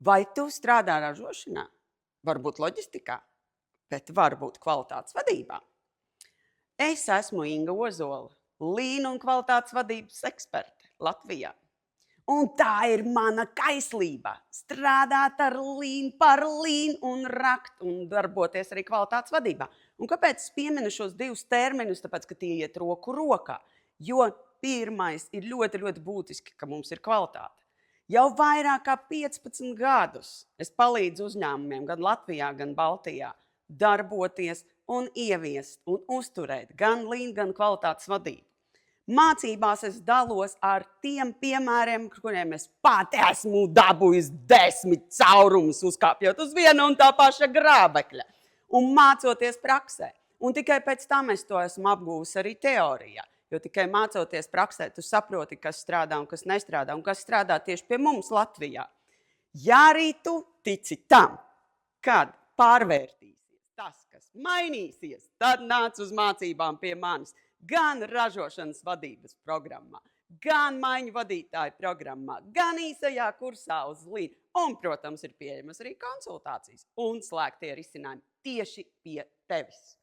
Vai tu strādā ražošanā? Varbūt loģistikā, bet varbūt kvalitātes vadībā. Es esmu Inga Ozola, līnu un kvalitātes vadības eksperte Latvijā. Un tā ir mana kaislība – strādāt ar līnu, par līnu un rakt un darboties arī kvalitātes vadībā. Un kāpēc es pieminu šos divus terminus? Tāpēc, ka tie iet roku rokā. Jo pirmais ir ļoti, ļoti būtiski, ka mums ir kvalitāte. Jau vairāk kā 15 gadus es palīdzu uzņēmumiem gan Latvijā, gan Baltijā darboties un ieviest un uzturēt gan līnu, gan kvalitātes vadību. Mācībās es dalos ar tiem piemēriem, kuriem es pati esmu dabūjis 10 caurumus, uzkāpjot uz viena un tā paša grābekļa un mācoties praksē. Un tikai pēc tam es to esmu apgūvis arī teorijā. Jo tikai mācoties praksē, tu saproti, kas strādā un kas nestrādā, un kas strādā tieši pie mums Latvijā. Ja arī tu tici tam, kad pārvērtīsies tas, kas mainīsies, tad nāc uz mācībām pie manis. Gan ražošanas vadības programmā, gan maiņu vadītāju programmā, gan īsajā kursā uz līnu. Un, protams, ir pieejamas arī konsultācijas un slēgtie risinājumi tieši pie tevis.